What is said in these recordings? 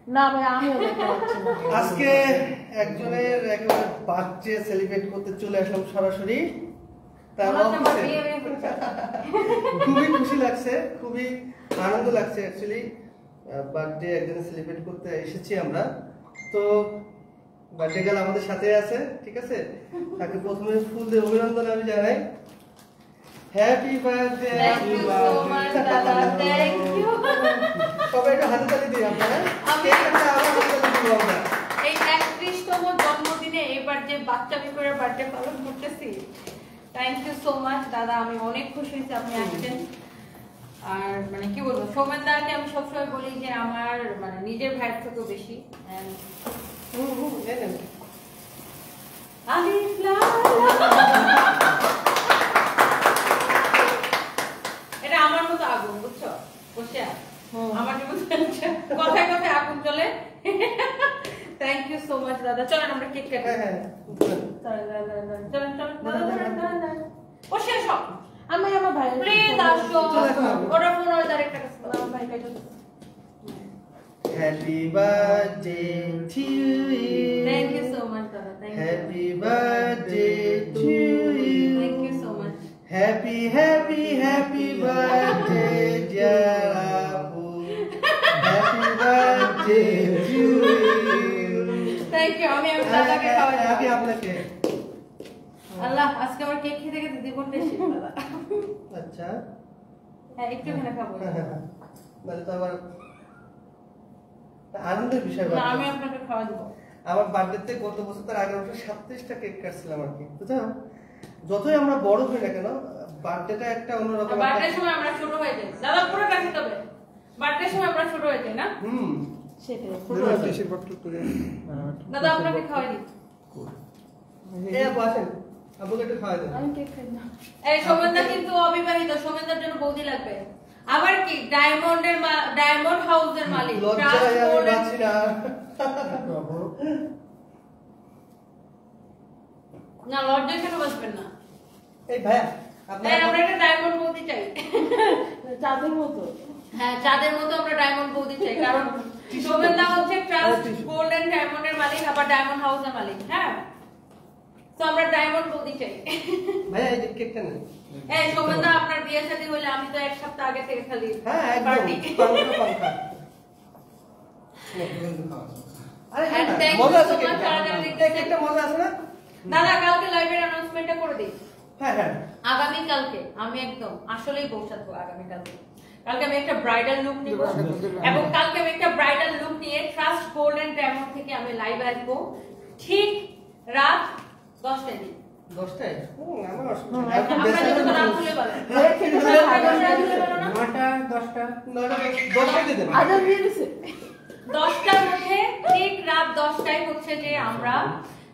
না আমিও দেখতে পাচ্ছি না। আজকে একজনের একেবারে বার্থডে সেলিব্রেট করতে চলে আসলাম সরাসরি তার অফিসে। খুবই খুশি লাগছে, খুবই আনন্দ লাগছে। অ্যাকচুয়ালি বার্থডে একজনের সেলিব্রেট করতে এসেছি আমরা। তো বার্থডে গার্ল আমাদের সাথে আছে, ঠিক আছে? তাকে প্রথমে ফুল দিয়ে অভিনন্দন আমি জানাই। Happy birthday. Thank you so much দাদা, থ্যাংক ইউ। সবাই একটু হাতে তালি দিই আপনারা। কেকটা আবার হাতে তালি দিব আমরা। এই 31তম জন্মদিনে এবার যে বাচ্চামি করে বার্থডে পালন করতেছি, থ্যাংক ইউ সো মাচ দাদা। আমি অনেক খুশি হয়েছি আপনি আসছেন। আর মানে কি বলবো, সৌমেন দাকে আমি সবসময় বলি যে আমার মানে নিজের ভাইয়ের থেকেও বেশি। এটা আমার মতো আগুন, বুঝছো? বসে আমার কথায় কথায় আগুন চলে। থ্যাংক ইউ সো মাচ দাদা। চলেন আমরা কেক কাটি। চলেন বসে সব। আমি আমার ভাই প্লিজ আসো। ওরা ফোন ওর ডাইরেক্ট কাছে আমার ভাই কাছে। Happy birthday to you. Thank you so much দাদা। Thank you. Happy birthday to you. Thank you so much. Happy birthday dear Apu. Happy birthday to you. Thank you. আমি দাদাকে খাওয়াই। আগে আপনাকে। আল্লাহ আজকে আমার কেক খেতে খেতে জীবনটা শেষ দাদা। আচ্ছা। হ্যাঁ একটু খানা খাবো। মানে তো আবার আনন্দের বিষয়। না আমি আপনাকে খাওয়া দেব। আমার বার্থডেতে গত বছর তার আগের বছর 37টা কেক কাটছিলাম আর কি। বুঝছো? যতই আমরা বড় হই না কেন, বার্থডেটা একটা অন্যরকম। বার্থডের সময় আমরা ছোট হয়ে যাই দাদা, পুরো কাছে তবে বার্থডের সময় আমরা ছোট হয়ে যাই না? সেটাই। দাদা আপনাকে খাওয়াই দিই। এই আপু আসেন, আপুকে একটু খাওয়াই দেন। আমি কেক খাই না। এই সৌমেনদা কিন্তু অবিবাহিত, সৌমেনদার জন্য বৌদি লাগবে। আবার কি ডায়মন্ড হাউসের মালিক। লজ্জায় আমি বাঁচি না। না লজ্জায় কেন বাঁচবেন না? এই ভাইয়া আপনার আমরা একটা ডায়মন্ড বৌদি চাই। চাঁদের মতো। হ্যাঁ চাঁদের মতো আমরা ডায়মন্ড বৌদি চাই, কারণ সৌমেনদা হচ্ছে ট্রাস্ট গোল্ড এন্ড ডায়মন্ডের মালিক, আবার ডায়মন্ড হাউসের মালিক। হ্যাঁ তো আমরা ডায়মন্ড বৌদি চাই। ভাইয়া এই কেকটা নেন। এই সৌমেনদা আপনার বিয়ে শাদী হলে আমি তো এক সপ্তাহ আগে থেকে খালি হ্যাঁ একদম পার্টি। পাঙ্খা। আরে হ্যাঁ মজা আছে কেকটা মজা আছে না দাদা? কালকে লাইভের অ্যানাউন্সমেন্টটা করে দিই। হ্যাঁ হ্যাঁ আগামী কালকে আমি একদম আসলেই বউ সাজবো। আগামী কালকে আমি একটা ব্রাইডাল লুক নিব, এবং কালকে আমি একটা ব্রাইডাল লুক নিয়ে ট্রাস্ট গোল্ড এন্ড ডায়মন্ড থেকে আমি লাইভ আসবো ঠিক রাত 10টায় দিন। 10টায়? আমার আমরা কিন্তু রাত খুলে বলেন 10টায় দিন। আজান দিয়ে দিছে। 10টার মধ্যে ঠিক রাত 10টায় হচ্ছে যে আমরা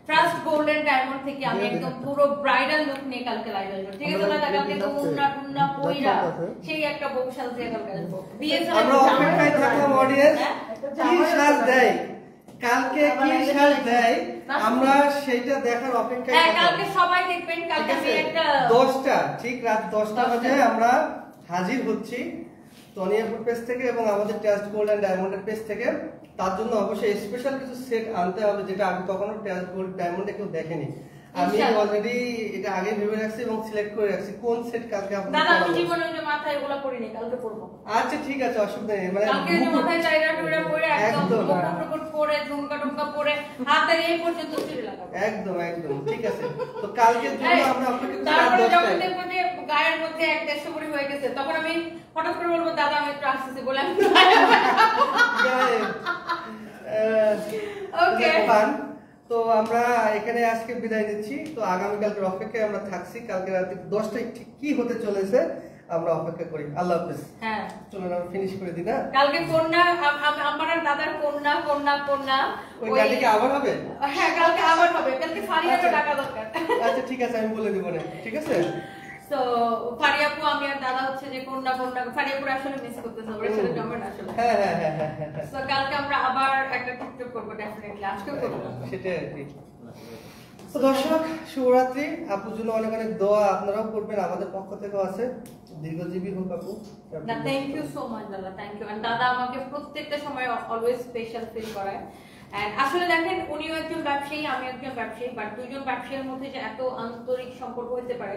ট্রাস্ট গোল্ড এন্ড ডায়মন্ড থেকে আমি একদম পুরো ব্রাইডাল লুক নিয়ে কালকে লাইভ আসবো। ঠিক আছে দাদা? কালকে তো উন্না পয়রা সেই একটা বউ সাজতে কালকে আসবো। বিয়ে আমরা অপেক্ষায় থাকলাম অডিয়েন্স, কি সাজ দেয় কালকে, কি সাজ দেয় আমরা সেটা দেখার অপেক্ষায় হ্যাঁ থাকলাম। কালকে সবাই দেখবেন। কালকে আমি একটা 10টা ঠিক রাত 10টা বাজে আমরা হাজির হচ্ছি টনিয়াপুর পেজ থেকে এবং আমাদের ট্রাস্ট গোল্ড এন্ড ডায়মন্ডের পেজ থেকে। তার জন্য অবশ্যই স্পেশাল কিছু সেট আনতে হবে, যেটা আমি কখনো ট্রাস্ট গোল্ড ডায়মন্ডে কেউ দেখেনি। আমি অলরেডি এটা আগে ভেবে রাখছি এবং সিলেক্ট করে রাখছি কোন সেট কালকে আপনাদের দাদা আমি জীবনে ওই যে মাথায় এগুলো পরিনি, কালকে পরবো। আচ্ছা ঠিক আছে, অসুবিধা নেই। মানে কালকে যে মাথায় চাইরা টুইরা পরে একদম মুকুট পরে ঝুমকা টুমকা পরে হাতে এই পর্যন্ত ছিঁড়ে লাগাবো। একদম ঠিক আছে। তো কালকে জন্য আমরা আপনাকে তারপরে যখন দেখবো যে গায়ের মধ্যে 1-150 ভরি হয়ে গেছে, তখন আমি হঠাৎ করে বলবো দাদা আমি একটু আসতেছি বলে আমি ওকে ফান। তো আমরা এখানে আজকে বিদায় নিচ্ছি। তো আগামীকালকে অপেক্ষায় আমরা থাকছি। কালকে রাতে 10টায় ঠিক কি হতে চলেছে আমরা অপেক্ষা করি। আল্লাহ হাফেজ। হ্যাঁ চলুন আমরা ফিনিশ করে দিই না? কালকে কন্যা আমার আর দাদার কন্যা ওই গাড়ি কি আবার হবে? হ্যাঁ কালকে আবার হবে। কালকে ফারিয়াকে ডাকা দরকার। আচ্ছা ঠিক আছে, আমি বলে দিব না, ঠিক আছে? সো ফারিয়াপু আমি আর দাদা হচ্ছে যে কন্যা ফারিয়াপুর আসলে মিস করতেছে, ওর সাথে জমে না আসলে। হ্যাঁ সো কালকে আমরা আবার একটা টিকটক করব ডেফিনেটলি, আজকে করব সেটাই আর কি। তো দর্শক শুভরাত্রি। আপুর জন্য অনেক অনেক দোয়া আপনারাও করবেন, আমাদের পক্ষ থেকেও আছে। দীর্ঘজীবী হোক আপু। না, থ্যাংক ইউ সো মাচ দাদা, থ্যাংক ইউ। এন্ড দাদা আমাকে প্রত্যেকটা সময় অলওয়েজ স্পেশাল ফিল করায়। এন্ড আসলে দেখেন, উনিও একজন ব্যবসায়ী, আমি একজন ব্যবসায়ী, বাট দুজন ব্যবসায়ীর মধ্যে যে এত আন্তরিক সম্পর্ক হতে পারে,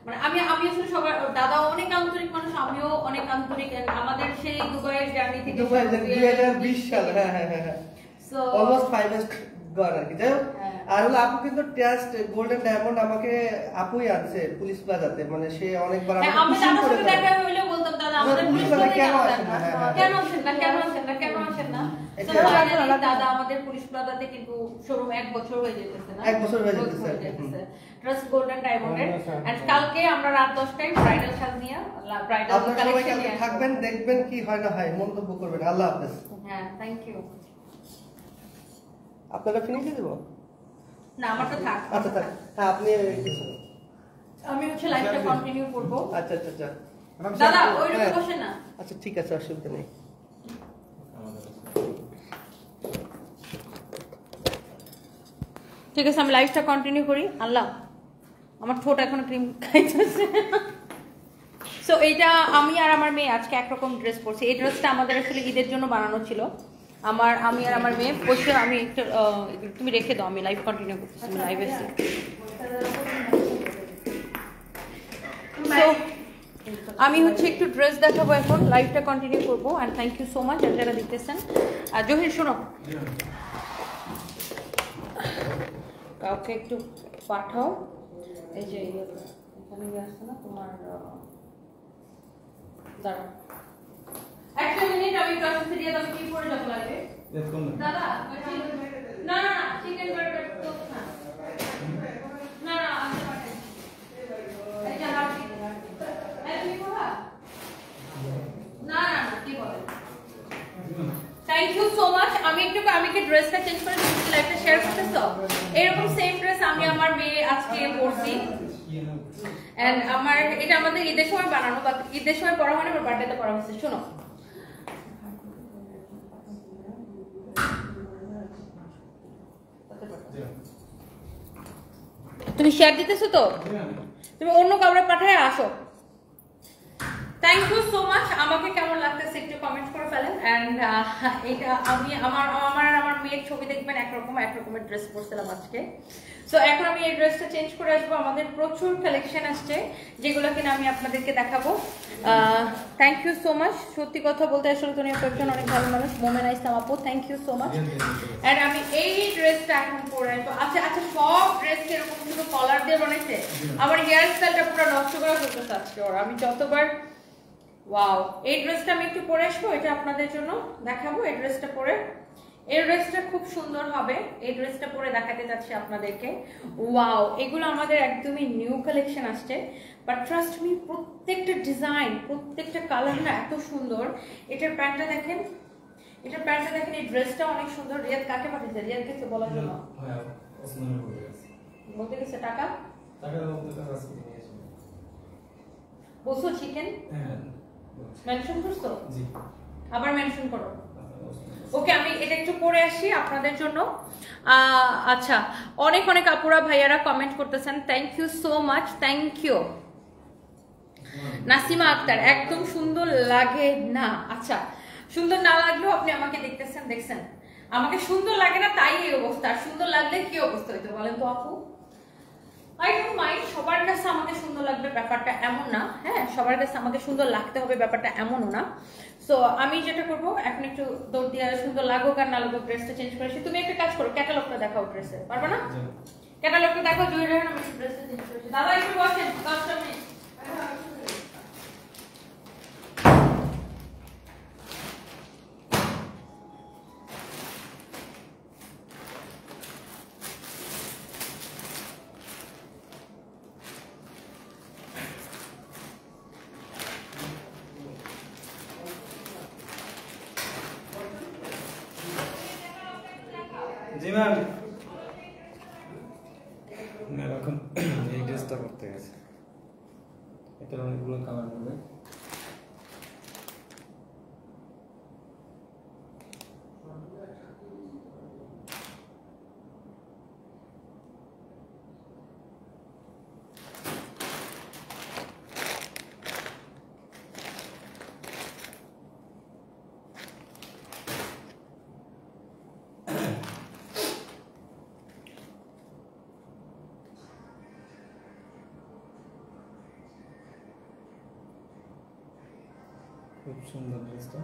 মানে আমি আসলে সবার, দাদা অনেক আন্তরিক মানুষ, আমিও অনেক আন্তরিক। আমাদের সেই দুবাইয়ের জার্নি থেকে, দুবাই 2020 সাল, হ্যাঁ হ্যাঁ হ্যাঁ, সো অলমোস্ট 5 ইয়ার্স গন আর কি। যাই হোক, আর হলো আপু কিন্তু টেস্ট গোল্ডেন ডায়মন্ড আমাকে আপুই আনছে পুলিশ প্লাজাতে, মানে সে অনেকবার আমাকে আমি দাদার সাথে দেখা হইলে বলতাম দাদা আমাদের পুলিশ প্লাজায় কেন আসেন না, কেন আসেন না, কেন আসেন না, কেন আসেন না। দাদা আমাদের পুলিশ প্লাজাতে কিন্তু শোরুম 1 বছর হয়ে যেতেছে না, 1 বছর হয়ে যেতেছে ট্রাস্ট গোল্ডেন ডায়মন্ডের। এন্ড কালকে আমরা রাত 10টায় ব্রাইডাল সাজিয়া, ব্রাইডাল কালেকশন নিয়ে থাকবেন, দেখবেন কি হয় না হয়, মন্তব্য করবেন। আল্লাহ হাফেজ। হ্যাঁ, থ্যাংক ইউ। আপনারা ফিনিশ দিয়ে দেব না, আমার তো থাক। আচ্ছা থাক, হ্যাঁ আপনি আমি হচ্ছে লাইভটা কন্টিনিউ করব। আচ্ছা আচ্ছা আচ্ছা দাদা ওইরকম বসে না। আচ্ছা ঠিক আছে, অসুবিধা নেই। ঠিক আছে, আমি লাইভটা কন্টিনিউ করি। আল্লাহ, আমার ঠোঁট এখনো ক্রিম খাইতেছে। সো এইটা আমি আর আমার মেয়ে আজকে একরকম ড্রেস পরছি। এই ড্রেসটা আমাদের আসলে ঈদের জন্য বানানো ছিল। আমি আর আমার মেয়ে বসে, আমি একটু তুমি রেখে দাও, আমি লাইভ কন্টিনিউ করতেছি, আমি লাইভ এসে। আমি হচ্ছে একটু ড্রেস দেখাবো এখন, লাইভটা কন্টিনিউ করবো। And thank you so much যারা দেখতেছেন। আর জহির শোনো, কাউকে একটু পাঠাও, এই যে এখানে আসছে না তোমার, দাঁড়াও একটা মিনিট, আমি একটু আসতে দিয়ে দাও, কি পরে যাবো লাগে দাদা। না না না, চিকেন বার্গার তো না, না না আসতে পারেন। এই যে হাফ চিকেন, এই তুমি কোথা, না না না, কি বলেন। Thank you so much. আমি কি ড্রেসটা চেঞ্জ করে দিচ্ছি, লাইভটা শেয়ার করতেছো? এরকম সেম ড্রেস আমি আমার মেয়ে আজকে পরছি। এন্ড এটা আমাদের ঈদের সময় বানানো, বা ঈদের সময় পরা হয় না, আমার বার্থডেতে পরা হচ্ছে। শোনো, তুমি শেয়ার দিতেছো তো, তুমি অন্য কাউরে পাঠায় আসো। Thank you so much. আমাকে কেমন লাগতেছে একটু কমেন্ট করে ফেলেন। এন্ড এটা আমি আমার মেয়ের ছবি দেখবেন, একরকমের ড্রেস পরছিলাম আজকে। সো এখন আমি এই ড্রেসটা চেঞ্জ করে আসবো। আমাদের প্রচুর কালেকশন আসছে, যেগুলো কিনা আমি আপনাদেরকে দেখাবো। Thank you so much. সত্যি কথা বলতে আসলে তুমি একজন অনেক ভালো মানুষ, মোমেনা ইসলাম আপু, thank you so much. And আমি এই ড্রেসটা এখন পরে আসবো। আচ্ছা আচ্ছা, সব ড্রেস এরকম শুধু কলার দিয়ে বানাইছে, আমার হেয়ার স্টাইলটা পুরো নষ্ট করে ফেলতেছে আজকে ওর। আমি যতবার, ওয়াও, এই ড্রেসটা আমি একটু পরে আসবো, এটা আপনাদের জন্য দেখাবো। এই ড্রেসটা পরে, এই ড্রেসটা খুব সুন্দর হবে, এই ড্রেসটা পরে দেখাতে যাচ্ছি আপনাদেরকে। ওয়াও, এগুলো আমাদের একদমই নিউ কালেকশন আসছে, বাট ট্রাস্ট মি, প্রত্যেকটা ডিজাইন, প্রত্যেকটা কালার না এত সুন্দর। এটার প্যান্টটা দেখেন, এই ড্রেসটা অনেক সুন্দর। রিয়াদ কাকে পাঠিয়েছে? রিয়াদ কিছু বলার জন্য বলতে গেছে টাকা বসো, চিকেন মেনশন করছো, আবার মেনশন করো। ওকে, আমি এটা একটু পরে আসি আপনাদের জন্য। আচ্ছা, অনেক আপুরা ভাইয়ারা কমেন্ট করতেছেন, thank you so much, thank you. Nasima Akter, একদম সুন্দর লাগে না। আচ্ছা, সুন্দর না লাগলেও আপনি আমাকে দেখছেন, আমাকে সুন্দর লাগে না তাই এই অবস্থা। সুন্দর লাগলে কি অবস্থা হইতো বলেন তো আপু? আই ডোন্ট মাইন্ড, সবার কাছে আমাকে সুন্দর লাগবে ব্যাপারটা এমন না। হ্যাঁ, সবার কাছে আমাকে সুন্দর লাগতে হবে ব্যাপারটা এমনও না। সো আমি যেটা করবো, এখন একটু দৌড় দিয়ে সুন্দর লাগুক আর না লাগুক ড্রেসটা চেঞ্জ করেছি। তুমি একটা কাজ করো, ক্যাটালগটা দেখাও ড্রেসের, পারবে না? ক্যাটালগটা দেখো, জুই রেহান আমি ড্রেসটা চেঞ্জ করেছি। দাদা একটু বসেন 10 মিনিট। জি ম্যাম, এখন এই ড্রেসটা করতে গেছে, এটার অনেকগুলো কালার হবে। খুব সুন্দর ড্রেসটা।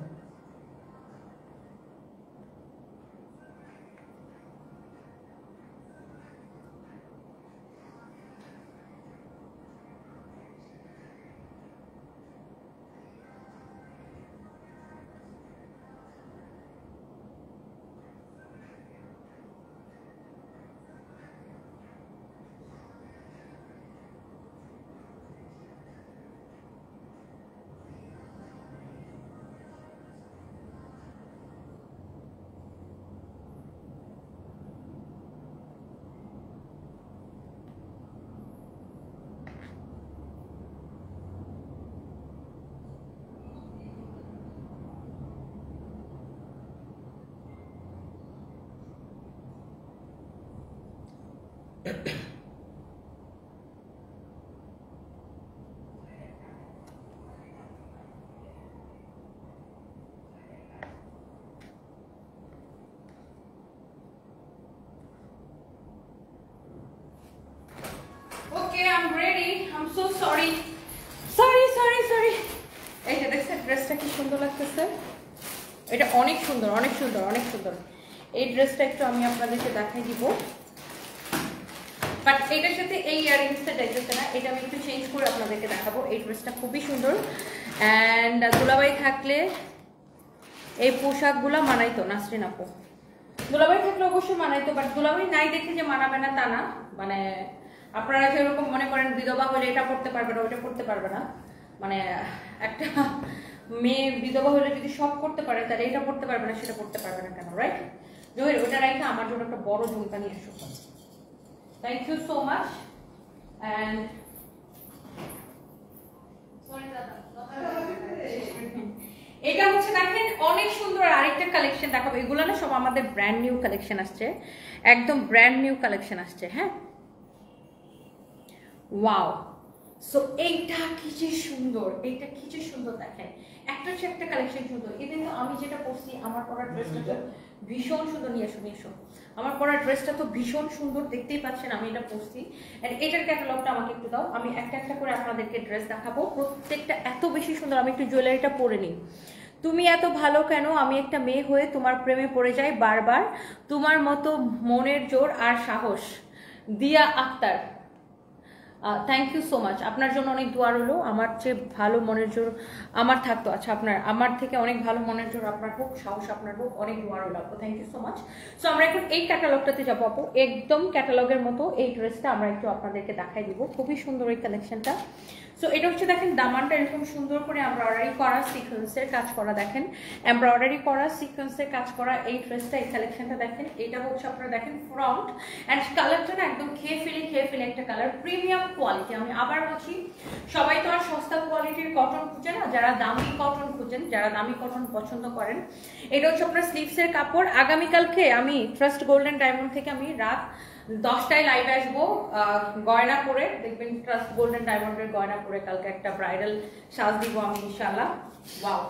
Okay, I'm ready. I'm so sorry. Sorry. এই যে দেখছেন ড্রেসটা কি সুন্দর লাগতেছে, এটা অনেক সুন্দর। এই ড্রেসটা একটু আমি আপনাদেরকে দেখাই দিব, বাট এটার সাথে এই ইয়ারিংসটা যাইতেছে না, এটা আমি একটু চেঞ্জ করে আপনাদেরকে দেখাবো। এই ড্রেসটা খুবই সুন্দর অ্যান্ড দুলাভাই থাকলে এই পোশাকগুলো মানাইতো নাসরিন আপু। দুলাভাই থাকলে অবশ্যই মানাইতো, বাট দুলাভাই নাই দেখে যে মানাবে না তা না। মানে আপনারা যেরকম মনে করেন বিধবা হলে এটা পড়তে পারবে না, ওটা পড়তে পারবে না, মানে একটা মেয়ে বিধবা হলে যদি সব করতে পারে তাহলে এটা পড়তে পারবে না, সেটা পড়তে পারবে না কেন, রাইট? জহির ওটা রাইখে আমার জন্য একটা বড় ঝুমকা নিয়ে এসো। Thank you so much. And এটা হচ্ছে দেখেন অনেক সুন্দর আরেকটা কালেকশন দেখাবো। এগুলো না সব আমাদের ব্র্যান্ড নিউ কালেকশন আসছে, একদম ব্র্যান্ড নিউ কালেকশন আসছে। হ্যাঁ, ওয়াও। সো এইটা কি যে সুন্দর, দেখেন একটা হচ্ছে একটা কালেকশন সুন্দর। এই দেখো আমি যেটা পরছি, আমার পরা ড্রেসটা তো ভীষণ সুন্দর। নিয়ে এসো আমার পরা ড্রেসটা তো ভীষণ সুন্দর, দেখতেই পাচ্ছেন আমি এটা পরছি। এন্ড এটার ক্যাটালগটা আমাকে একটু দাও, আমি একটা একটা করে আপনাদেরকে ড্রেস দেখাবো, প্রত্যেকটা এত বেশি সুন্দর। আমি একটু জুয়েলারিটা পরে নিই। তুমি এত ভালো কেন, আমি একটা মেয়ে হয়ে তোমার প্রেমে পড়ে যাই বারবার, তোমার মতো মনের জোর আর সাহস, Diya Akter. Thank you so much, আপনার জন্য অনেক দোয়া রইলো। আমার চেয়ে ভালো মনের জোর আমার থাকতো, আচ্ছা আপনার আমার থেকে অনেক ভালো মনের জোর আপনার হোক, সাহস আপনার হোক, অনেক দোয়া রইলো আপু। Thank you so much. So আমরা এখন এই ক্যাটালগটাতে যাবো আপু, একদম ক্যাটালগের মতো এই ড্রেসটা আমরা একটু আপনাদেরকে দেখাই দিব। খুবই সুন্দর এই কালেকশনটা। সো এটা হচ্ছে দেখেন দামানটা এরকম সুন্দর করে এমব্রয়ডারি করা, সিকোয়েন্সের কাজ করা, দেখেন এমব্রয়ডারি করা, সিকোয়েন্সের কাজ করা এই ড্রেসটা, এই কালেকশনটা দেখেন। এটা হচ্ছে আপনারা দেখেন ফ্রন্ট অ্যান্ড কালারটা না একদম খেয়ে ফেলে একটা কালার, প্রিমিয়াম কোয়ালিটি। আমি আবার বলছি, সবাই তো আর সস্তা কোয়ালিটির কটন খুঁজে না, যারা দামি কটন খুঁজেন, যারা দামি কটন পছন্দ করেন। এটা হচ্ছে আপনার স্লিভসের কাপড়। আগামীকালকে আমি ট্রাস্ট গোল্ডেন ডায়মন্ড থেকে আমি রাত 10টায় লাইভে আসবো গয়না পরে, দেখবেন ট্রাস্ট গোল্ডেন ডায়মন্ডের গয়না পরে কালকে একটা ব্রাইডাল সাজ দিব আমি ইনশাআল্লাহ। ওয়াও,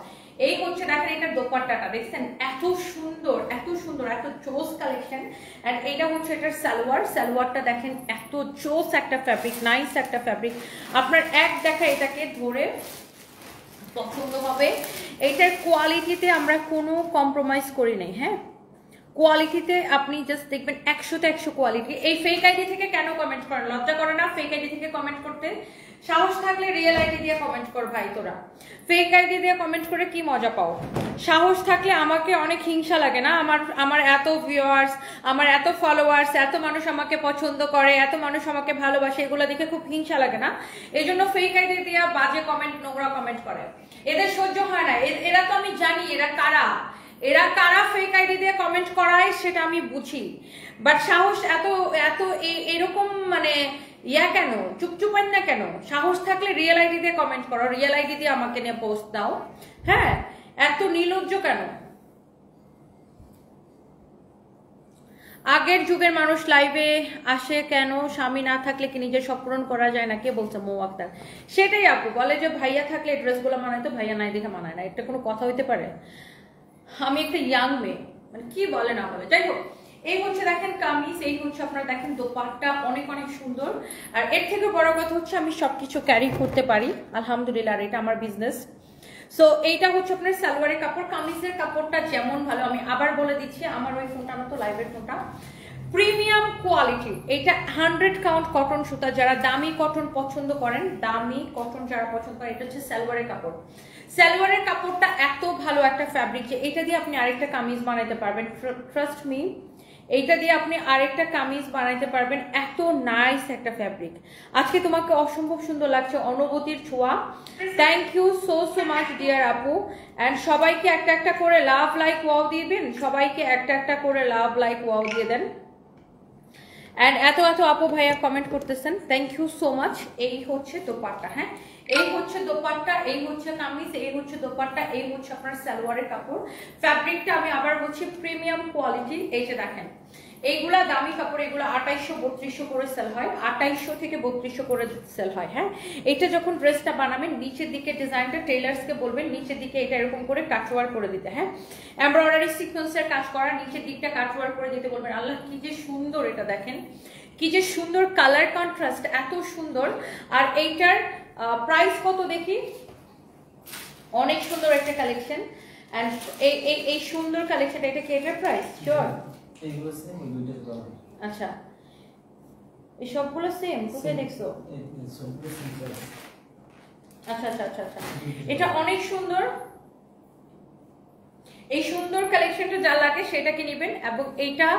এই হচ্ছে দেখেন এটার দোপাট্টাটা দেখছেন, এত সুন্দর এত চোস কালেকশন। এন্ড এটা হচ্ছে এটার সালোয়ারটা দেখেন এত চোস একটা ফ্যাব্রিক, নাইস একটা ফ্যাব্রিক। আপনার এক দেখা এটাকে ধরে পছন্দ হবে। এইটার কোয়ালিটিতে আমরা কোনো কম্প্রোমাইজ করি নাই। হ্যাঁ, কোয়ালিটিতে আপনি জাস্ট দেখবেন 100তে 100 কোয়ালিটি। এই ফেক আইডি থেকে কেন কমেন্ট করেন? লজ্জা করে না ফেক আইডি থেকে কমেন্ট করতে? সাহস থাকলে রিয়েল আইডি দিয়ে কমেন্ট কর ভাই। তোরা ফেক আইডি দিয়ে কমেন্ট করে কি মজা পাও? সাহস থাকলে আমাকে অনেক হিংসা লাগে না? আমার এত ভিউয়ার্স, আমার এত ফলোয়ার্স, এত মানুষ আমাকে পছন্দ করে, এত মানুষ আমাকে ভালোবাসে, এগুলো দেখে খুব হিংসা লাগে না? এই জন্য ফেক আইডি দিয়ে বাজে কমেন্ট, নোংরা কমেন্ট করে। এদের সহ্য হয় না। এরা তো আমি জানি এরা কারা ফেক আইডি দিয়ে কমেন্ট করায় সেটা আমি বুঝি, বাট সাহস এত এরকম মানে কেন চুপচুপান না কেন? সাহস থাকলে রিয়েল আইডি দিয়ে কমেন্ট করো, রিয়েল আইডি দিয়ে আমাকে নিয়ে পোস্ট দাও। হ্যাঁ, এত নির্লজ্জ কেন? আগের যুগের মানুষ লাইভে আসে কেন? স্বামী না থাকলে কি নিজের শখ পূরণ করা যায় না? কে বলছে? মৌ আক্তার। সেটাই আপু বলে যে ভাইয়া থাকলে ড্রেসগুলো মানায়, তো ভাইয়া নাই দেখে মানায় না। এটা কোনো কথা হইতে পারে? আমি একটা ইয়াং মেয়ে, মানে কি বলে না বলে। যাই হোক, এই হচ্ছে দেখেন কামিজ, এই হচ্ছে আপনারা দেখেন দোপাট্টা অনেক সুন্দর। আর এর থেকে বড় কথা হচ্ছে আমি সবকিছু ক্যারি করতে পারি আলহামদুলিল্লাহ, আর এটা আমার বিজনেস। সো এইটা হচ্ছে আপনার সালোয়ারের কাপড়। কামিজের কাপড়টা যেমন ভালো, আমি আবার বলে দিচ্ছি, আমার ওই ফোনটা না তো লাইভের ফোনটা, প্রিমিয়াম কোয়ালিটি। এটা 100 কাউন্ট কটন সুতা। যারা দামি কটন পছন্দ করেন, দামি কটন যারা পছন্দ করেন, এটা হচ্ছে সালোয়ারের কাপড়। সালোয়ারের কাপড়টা এত ভালো একটা ফ্যাব্রিক যে এটা দিয়ে আপনি আরেকটা কামিজ বানাইতে পারবেন, ট্রাস্ট মি, এইটা দিয়ে আপনি আরেকটা কামিজ বানাইতে পারবেন। এত নাইস একটা ফ্যাব্রিক। আজকে তোমাকে অসম্ভব সুন্দর লাগছে, অনুভূতির ছোঁয়া। Thank you so much dear আপু। অ্যান্ড সবাইকে একটা একটা করে লাভ লাইক ওয়াও দিয়ে দিন, সবাইকে একটা একটা করে লাভ লাইক ওয়াও দিয়ে দেন। অ্যান্ড এত আপু ভাইয়া কমেন্ট করতেছেন, থ্যাংক ইউ সো মাচ। এই হচ্ছে দোপাট্টা, হ্যাঁ এই হচ্ছে দোপাট্টা, এই হচ্ছে কামিজ, এই হচ্ছে দোপাট্টা, এই হচ্ছে আপনার সালোয়ারের কাপড়। ফ্যাব্রিকটা আমি আবার বলছি প্রিমিয়াম কোয়ালিটি। এই যে দেখেন, এইগুলা দামি কাপড়, এগুলো 2800-3200 করে সেল হয়, 2800 থেকে 3200 করে সেল হয়। হ্যাঁ, এটা যখন ড্রেসটা বানাবেন নিচের দিকে ডিজাইনটা টেইলার্সকে বলবেন নিচের দিকে এটা এরকম করে কাটওয়ার করে দিতে। হ্যাঁ, এমব্রয়ডারি সিকোয়েন্সের কাজ করা, নিচের দিকটা কাটওয়ার করে দিতে বলবেন। আল্লাহ কি যে সুন্দর, এটা দেখেন কি যে সুন্দর কালার কন্ট্রাস্ট, এত সুন্দর। আর এইটার প্রাইস কত দেখি, অনেক সুন্দর একটা কালেকশন। এন্ড এই সুন্দর কালেকশন, এটা কি এটার প্রাইস? শিওর এইগুলো সেম, ওই দুইটার দাম। আচ্ছা, এই সবগুলো সেম? কোথায় দেখছো? এই সবগুলো সেম প্রাইস। আচ্ছা, এটা অনেক সুন্দর। এই সুন্দর কালেকশনটা যা লাগে সেটাকে নেবেন। এবং এইটা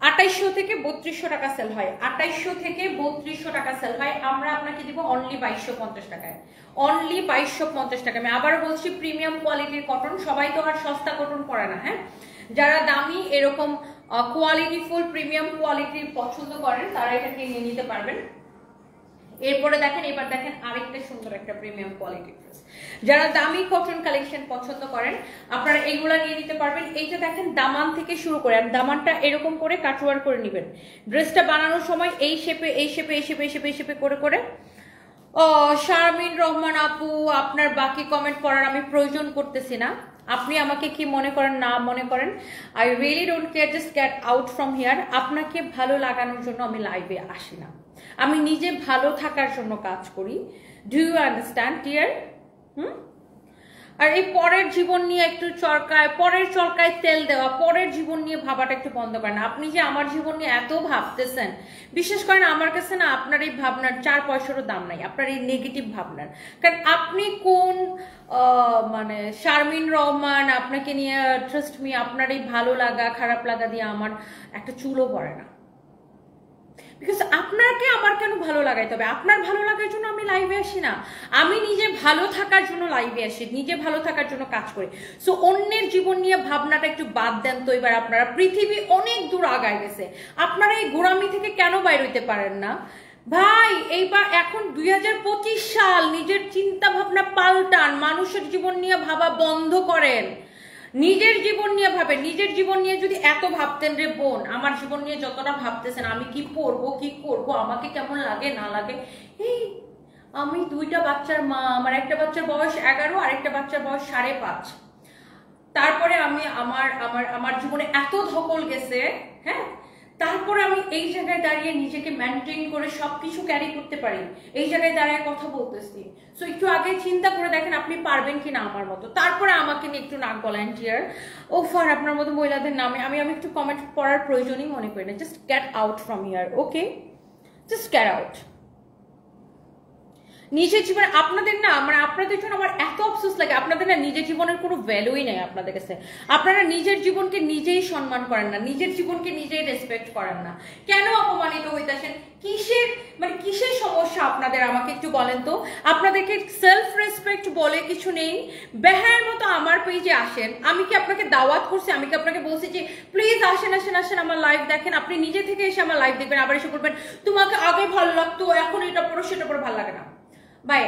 2800 থেকে 3200 টাকা সেল হয়, 2800 থেকে 3200 টাকা সেল হয়। আমরা আপনাকে দিব অনলি 2250 টাকায়, অনলি 2250 টাকা। আমি আবার বলছি প্রিমিয়াম কোয়ালিটির কটন, সবাই তো আর সস্তা কটন পরে না। হ্যাঁ, যারা দামি এরকম কোয়ালিটি ফুল প্রিমিয়াম কোয়ালিটির পছন্দ করেন তারা এটাকে নিয়ে নিতে পারবেন। এরপরে দেখেন, এবার দেখেন আরেকটা সুন্দর একটা প্রিমিয়াম কোয়ালিটি ড্রেস। যারা দামি কটন কালেকশন পছন্দ করেন আপনারা এইগুলা নিয়ে নিতে পারবেন। এইটা দেখেন দামান থেকে শুরু করে, আর দামানটা এরকম করে কাটওয়ার করে নেবেন। ড্রেসটা বানানোর সময় এই শেপে এই শেপে এই শেপে এই শেপে এই শেপে করে করে। ও শারমিন রহমান আপু, আপনার বাকি কমেন্ট পড়ার আমি প্রয়োজন করতেছি না। আপনি আমাকে কি মনে করেন না মনে করেন, I really don't care, just get out from here. আপনাকে ভালো লাগানোর জন্য আমি লাইভে আসি না, আমি নিজে ভালো থাকার জন্য কাজ করি। Do you understand dear? আর এই পরের জীবন নিয়ে একটু চরকায়, পরের চরকায় তেল দেওয়া, পরের জীবন নিয়ে ভাবাটা একটু বন্ধ করেন। আপনি যে আমার জীবন নিয়ে এত ভাবতেছেন, বিশেষ করেন আমার কাছে না আপনার এই ভাবনার 4 পয়সারও দাম নাই, আপনার এই নেগেটিভ ভাবনার। কারণ আপনি কোন মানে শারমিন রহমান, আপনাকে নিয়ে ট্রাস্ট মি আপনার এই ভালো লাগা খারাপ লাগা দিয়ে আমার একটা চুলও পড়ে না। বিকজ আপনাকে আমার কেন ভালো লাগাইতে হবে? আপনার ভালো লাগার জন্য আমি লাইভে আসি না, আমি নিজে ভালো থাকার জন্য লাইভে আসি, নিজে ভালো থাকার জন্য কাজ করি। সো অন্যের জীবন নিয়ে ভাবনাটা একটু বাদ দেন তো। এবার আপনারা, পৃথিবী অনেক দূর আগায় গেছে, আপনারা এই গোড়ামি থেকে কেন বাইর হইতে পারেন না ভাই? এইবার এখন 2025 সাল, নিজের চিন্তা ভাবনা পাল্টান, মানুষের জীবন নিয়ে ভাবা বন্ধ করেন, নিজের জীবন নিয়ে ভাবেন। নিজের জীবন নিয়ে যদি এত ভাবতেন, রে বোন আমার জীবন নিয়ে যতটা ভাবতেছেন, আমি কি পড়বো কি করবো, আমাকে কেমন লাগে না লাগে, এই আমি 2টা বাচ্চার মা, আমার একটা বাচ্চার বয়স 11 আর একটা বাচ্চার বয়স 5.5। তারপরে আমি আমার জীবনে এত ধকল গেছে, হ্যাঁ, তারপরে আমি এই জায়গায় দাঁড়িয়ে নিজেকে মেনটেন করে সবকিছু ক্যারি করতে পারি, এই জায়গায় দাঁড়িয়ে কথা বলতেছি। সো একটু আগে চিন্তা করে দেখেন আপনি পারবেন কিনা আমার মতো, তারপরে আমাকে নিয়ে একটু নাক গলান টিয়ার। ও ফার, আপনার মতো মহিলাদের নামে আমি একটু কমেন্ট পড়ার প্রয়োজনই মনে করি না। Just get out from here, okay, just get out. নিজের জীবনে আপনাদের না, মানে আপনাদের জন্য আমার এত আফসোস লাগে, আপনাদের না নিজের জীবনের কোনো ভ্যালুই নেই আপনাদের কাছে। আপনারা নিজের জীবনকে নিজেই সম্মান করেন না, নিজের জীবনকে নিজেই রেসপেক্ট করেন না। কেন অপমানিত হইতেছেন? কিসের সমস্যা আপনাদের আমাকে একটু বলেন তো। আপনাদেরকে সেলফ রেসপেক্ট বলে কিছু নেই। বেহায়ের মতো আমার পেজে আসেন, আমি কি আপনাকে দাওয়াত করছি? আমি কি আপনাকে বলছি যে প্লিজ আসেন আসেন আসেন আমার লাইভ দেখেন? আপনি নিজে থেকে এসে আমার লাইভ দেখবেন, আবার এসে বলবেন তোমাকে আগে ভালো লাগতো, এখন এটা পড়ো সেটা পড়ো ভালো লাগে না। ভাই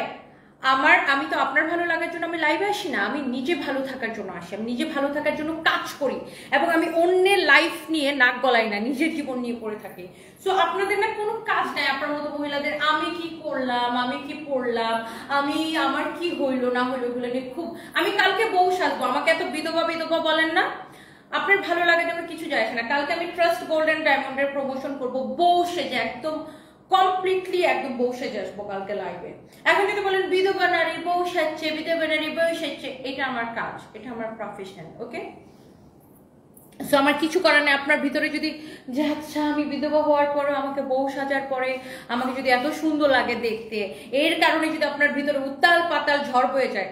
আমি তো আপনার ভালো লাগার জন্য আমি লাইভে আসি না, আমি নিজে ভালো থাকার জন্য আসি, আমি নিজে ভালো থাকার জন্য কাজ করি, এবং আমি অন্যের লাইফ নিয়ে নাক গলাই না, নিজের জীবন নিয়ে পড়ে থাকি। সো আপনাদের না কোনো কাজ নাই আপনার মতো মহিলাদের আমি কি করলাম, আমি কি পড়লাম, আমার কি হইলো না হইলো এগুলো নিয়ে খুব। আমি কালকে বউ সাজবো, আমাকে এত বিধবা বিধবা বলেন না। আপনার ভালো লাগে যেন কিছু যায় আসে না। কালকে আমি ট্রাস্ট গোল্ড এন্ড ডায়মন্ডের প্রমোশন করবো বউ সেজে, একদম কমপ্লিটলি একদম বউ সেজে আসবো কালকে লাইভে। এখন যদি বলেন বিধবা নারী বউ সাজছে, বিধবা নারী বউ সাজছে, এটা আমার কাজ, এটা আমার প্রফেশন, ওকে? সো আমার কিছু করার নেই। আপনার ভিতরে যদি যে আচ্ছা আমি বিধবা হওয়ার পরে আমাকে বউ সাজার পরে আমাকে যদি এত সুন্দর লাগে দেখতে, এর কারণে যদি আপনার ভিতরে উত্তাল পাতাল ঝড় বয়ে যায়,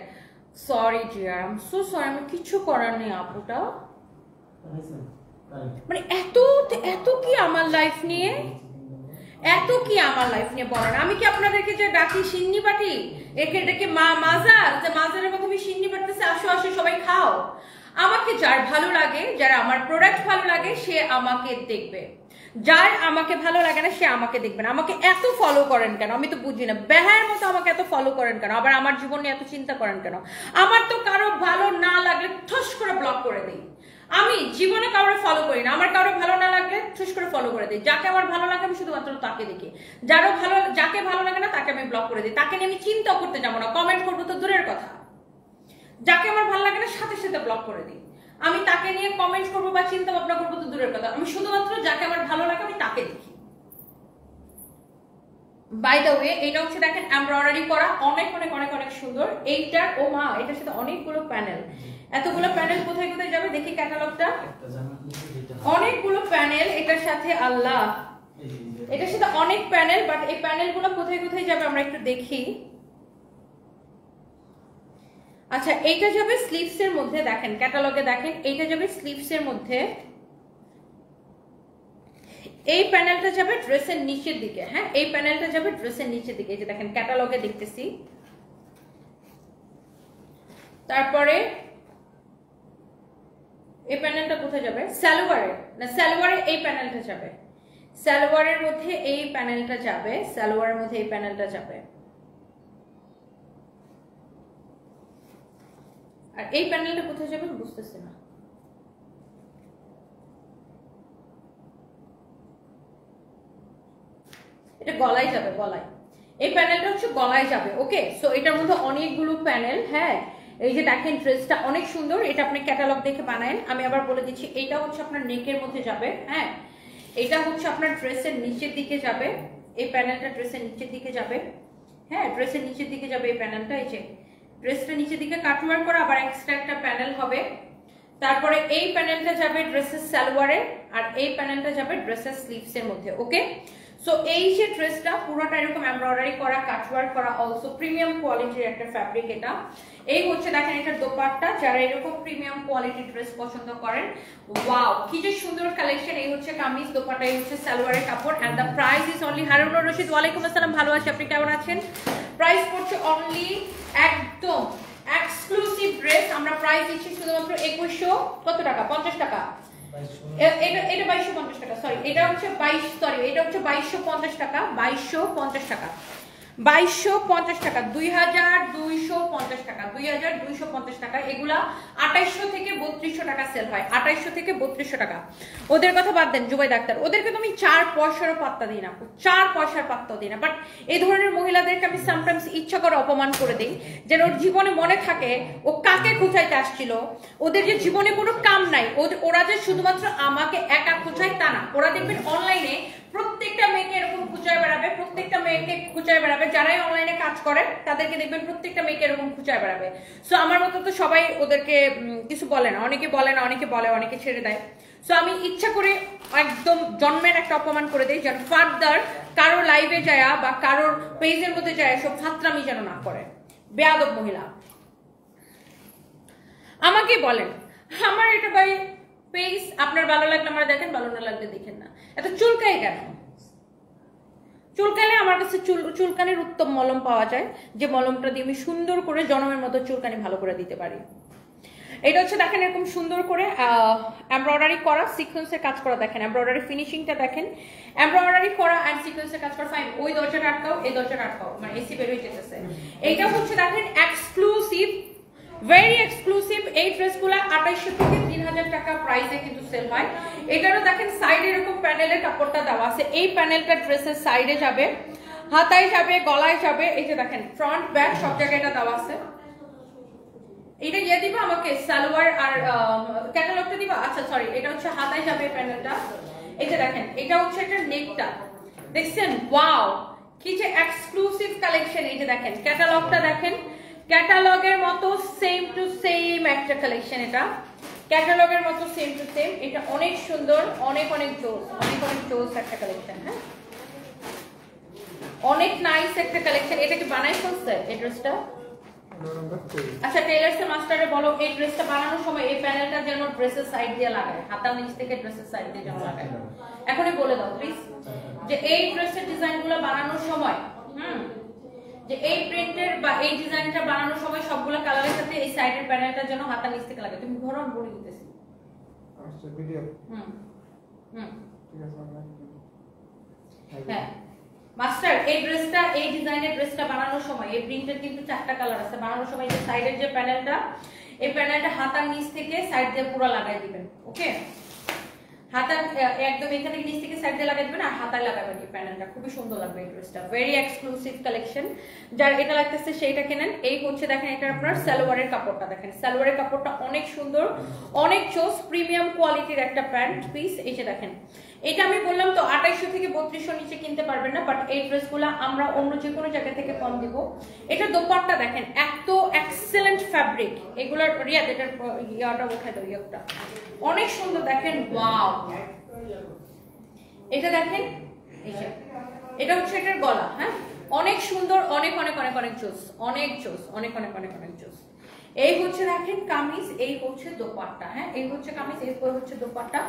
sorry dear, I am so sorry, আমার কিছু করার নেই আপুটা। মানে এত এত কি আমার লাইফ নিয়ে, এত কি আমার লাইফ নিয়ে বলেন। আমি কি আপনাদেরকে যে ডাকি সিন্নি পাটি, এটাকে মাজার, যে মাজারের মতো আমি সিন্নি পাটতেছে, আসো আসো সবাই খাও। আমাকে যার ভালো লাগে, যারা আমার প্রোডাক্ট ভালো লাগে, সে আমাকে দেখবে। যার আমাকে ভালো লাগে না সে আমাকে দেখবে না। আমাকে এত ফলো করেন কেন আমি তো বুঝি না, বেহায়ের মতো আমাকে এত ফলো করেন কেন, আবার আমার জীবন নিয়ে এত চিন্তা করেন কেন? আমার তো কারো ভালো না লাগলে ঠস করে ব্লক করে দিই। আমি জীবনে কাউরে ফলো করি না, আমার কারো ভালো না লাগলে ঠস করে ফলো করে দিই। যাকে আমার ভালো লাগে আমি শুধুমাত্র তাকে দেখি, যাকে ভালো লাগে না তাকে আমি ব্লক করে দিই। তাকে নিয়ে আমি চিন্তা করতে যাবো না, কমেন্ট করবো তো দূরের কথা। যাকে আমার ভালো লাগে না সাথে সাথে ব্লক করে দিই। আমি তাকে নিয়ে কমেন্ট করবো বা চিন্তা ভাবনা করবো তো দূরের কথা, আমি শুধুমাত্র যাকে আমার ভালো লাগে আমি তাকে দেখি। বাই দ্য ওয়ে, এটা হচ্ছে দেখেন এমব্রয়ডারি করা, অনেক অনেক অনেক অনেক সুন্দর। এইটার ও মা, এটার সাথে অনেকগুলো প্যানেল। এতগুলো প্যানেল কোথায় কোথায় যাবে দেখি ক্যাটালগটা। অনেকগুলো প্যানেল এটার সাথে, আল্লাহ, এটার সাথে অনেক প্যানেল, বাট এই প্যানেলগুলো কোথায় কোথায় যাবে আমরা একটু দেখি। আচ্ছা, এইটা যাবে স্লিভস এর মধ্যে, দেখেন ক্যাটালগে দেখেন, এইটা যাবে স্লিভস এর মধ্যে। এই প্যানেলটা যাবে ড্রেসের নিচের দিকে, হ্যাঁ এই প্যানেলটা যাবে ড্রেসের নিচের দিকে, এই যে দেখেন ক্যাটালগে দেখতেছি। তারপরে এই প্যানেলটা কোথায় যাবে? সালোয়ারে, না সালোয়ারে এই প্যানেলটা যাবে, সালোয়ারের মধ্যে এই প্যানেলটা যাবে, সালোয়ারের মধ্যে এই প্যানেলটা যাবে। আর এই প্যানেলটা কোথায় যাবে বুঝতেছি না। এটা গলায় যাবে, গলায় এই প্যানেলটা হচ্ছে গলায় যাবে, ওকে? সো এটার মধ্যে অনেকগুলো প্যানেল, হ্যাঁ এই যে দেখেন ড্রেসটা অনেক সুন্দর, এটা আপনি ক্যাটালগ দেখে বানায়েন। আমি আবার বলে দিচ্ছি, এটা হচ্ছে আপনার নেকের মধ্যে যাবে, হ্যাঁ এটা হচ্ছে আপনার ড্রেসের নিচের দিকে যাবে, এই প্যানেলটা ড্রেসের নিচের দিকে যাবে, হ্যাঁ ড্রেসের নিচের দিকে যাবে এই প্যানেলটা। এই যে ড্রেসটা নিচের দিকে কাটওয়ার্ক করা, আবার এক্সট্রা একটা প্যানেল হবে। তারপরে এই প্যানেলটা যাবে ড্রেসের সালোয়ারে, আর এই প্যানেলটা যাবে ড্রেসের স্লিভস এর মধ্যে, ওকে? সো এই যে ড্রেসটা পুরোটা এরকম এমব্রয়ডারি করা, কাটওয়ার্ক করা, অলসো প্রিমিয়াম কোয়ালিটির একটা ফ্যাব্রিক এটা। এই হচ্ছে দেখেন এটার দোপাট্টা, যারা এরকম প্রিমিয়াম কোয়ালিটির ড্রেস পছন্দ করেন, ওয়াও কি যে সুন্দর কালেকশন। এই হচ্ছে কামিজ, দোপাট্টা, এই হচ্ছে সালোয়ারের কাপড়, and the price is only, Harunur Rashid ওয়ালাইকুম আসসালাম, ভালো আছি, আপনি কেমন আছেন? প্রাইস পড়ছে অনলি, একদম এক্সক্লুসিভ ড্রেস আমরা প্রাইস দিচ্ছি শুধুমাত্র 2100 কত টাকা, 50 টাকা। এটা 2250 টাকা, সরি এটা হচ্ছে 2250 টাকা, 2250 টাকা, 2250 টাকা, 2250 টাকা, 2250 টাকা। এগুলা 2800 থেকে 3200 টাকা সেল হয়, 2800 থেকে 3200 টাকা। ওদের কথা বাদ দেন জুবাই ডাক্তার, ওদেরকে তো আমি 4 পয়সারও পাত্তা দিই না, 4 পয়সার পাত্তাও দিই না। বাট এই ধরনের মহিলাদেরকে আমি সামটাইমস ইচ্ছা করে অপমান করে দিই, যেন ওর জীবনে মনে থাকে ও কাকে খুঁচাইতে আসছিল। ওদের যে জীবনে কোনো কাম নাই, ওরা যে শুধুমাত্র আমাকে একা খুঁচায় তা না, ওরা দেখবেন অনলাইনে প্রত্যেকটা মেয়েকে এরকম খুঁচায় বেড়াবে, প্রত্যেকটা মেয়েকে খুঁচায় বেড়াবে। যারাই অনলাইনে কাজ করে তাদেরকে দেখবেন প্রত্যেকটা মেয়েকে এরকম খুঁচায় বেড়াবে। সো আমার মতো তো সবাই ওদেরকে কিছু বলে না, অনেকে বলে না, অনেকে বলে, অনেকে ছেড়ে দেয়। সো আমি ইচ্ছা করে একদম জন্মের একটা অপমান করে দিই, যেন ফার্দার কারোর লাইভে যায় বা কারোর পেজের মধ্যে যায় সব ফাত্রামি যেন না করে। বেয়াদব মহিলা আমাকে বলেন, আমার এটা ভাই পেজ আপনার ভালো লাগলে আমার দেখেন, ভালো না লাগলে দেখেন না। এত চুলকাই কেন? চুলকানে আমার কাছে চুলকানির উত্তম মলম পাওয়া যায়, যে মলমটা দিয়ে আমি সুন্দর করে জনমের মতো চুলকানি ভালো করে দিতে পারি। এটা হচ্ছে দেখেন এরকম সুন্দর করে এমব্রয়ডারি করা, সিকোয়েন্সের কাজ করা, দেখেন এমব্রয়ডারি ফিনিশিংটা দেখেন, এমব্রয়ডারি করা এন্ড সিকোয়েন্সের কাজ করা। ফাইন, ওই দরজাটা আটকাও, এই দরজাটা আটকাও, মানে এসি বের হয়ে যেতেছে। এইটা হচ্ছে দেখেন এক্সক্লুসিভ, ভেরি এক্সক্লুসিভ। এই ড্রেসগুলো 2800 থেকে 3000 টাকা প্রাইসে কিন্তু সেল হয়। এটারও দেখেন সাইডে এরকম প্যানেলের কাপড়টা দেওয়া আছে, এই প্যানেলটা ড্রেসের সাইডে যাবে, হাতায় যাবে, গলায় যাবে। এই যে দেখেন ফ্রন্ট ব্যাক সব জায়গায় এটা দেওয়া আছে। এটা ইয়ে দিবা আমাকে, সালোয়ার আর ক্যাটালগটা দিবা। আচ্ছা সরি, এটা হচ্ছে হাতায় যাবে প্যানেলটা। এই যে দেখেন এটা হচ্ছে একটা নেকটা, দেখছেন ওয়াও কি যে এক্সক্লুসিভ কালেকশন। এই যে দেখেন ক্যাটালগটা দেখেন, ক্যাটালগের মতো সেম টু সেম একটা কালেকশন, এটা ক্যাটালগের মতো সেম টু সেম। এটা অনেক সুন্দর, অনেক অনেক জোস, অনেক অনেক জোস একটা কালেকশন। হ্যাঁ অনেক নাইস একটা কালেকশন। এটা কি বানাই ফেলছে এই ড্রেসটা? আচ্ছা টেইলার্স মাস্টারে বলো এই ড্রেসটা বানানোর সময় এই প্যানেলটা যেন ড্রেসের সাইড দিয়ে লাগায়, হাতার নিচ থেকে ড্রেসের সাইড দিয়ে যেন লাগায়। এখনই বলে দাও প্লিজ যে এই ড্রেসের ডিজাইনগুলো বানানোর সময় যে এই প্রিন্টের বা এই ডিজাইনটা বানানোর সময় সবগুলো কালারের সাথে এই সাইডের প্যানেলটা যেন হাতার নিচ থেকে লাগায়। তুমি ধরো আমি বলে দিতেছি। আচ্ছা ভিডিও ঠিক আছে। হ্যাঁ মাস্টার এই ড্রেসটা এই ডিজাইনের ড্রেসটা বানানোর সময় এই প্রিন্টের কিন্তু 4টা কালার আছে। বানানোর সময় যে সাইডের যে প্যানেলটা এই প্যানেলটা হাতার নিচ থেকে সাইড দিয়ে পুরো লাগাই দিবেন। ওকে হাতার একদম এখান থেকে নিচ থেকে সাইড দিয়ে লাগাই দিবেন আর হাতায় লাগাবেন এই প্যানেলটা। খুবই সুন্দর লাগবে এই ড্রেসটা, ভেরি এক্সক্লুসিভ কালেকশন। যার এটা লাগতেছে সেইটা কেনেন। এই হচ্ছে দেখেন এটা আপনার সালোয়ারের কাপড়টা দেখেন, সালোয়ারের কাপড়টা অনেক সুন্দর, অনেক চোস প্রিমিয়াম কোয়ালিটির একটা প্যান্ট পিস। এই যে দেখেন এটা আমি বললাম তো 2800 থেকে 3200 নিচে কিনতে পারবেন না, বাট এই ড্রেসগুলো আমরা অন্য যে কোনো জায়গা থেকে কম দিব। এটা দোপাট্টা দেখেন এত এক্সেলেন্ট ফ্যাব্রিক, এগুলোর রিয়াদ এটার ইয়াটা উঠাই দাও, ইয়াটা অনেক সুন্দর দেখেন। ওয়াও এটা দেখেন, এই যে এটা হচ্ছে এটার গলা। হ্যাঁ অনেক সুন্দর, অনেক অনেক অনেক অনেক জোস, অনেক জোস, অনেক অনেক অনেক অনেক জোস। এই হচ্ছে দেখেন কামিজ, এই হচ্ছে দোপাট্টা। হ্যাঁ এই হচ্ছে কামিজ, এই হচ্ছে দোপাট্টা।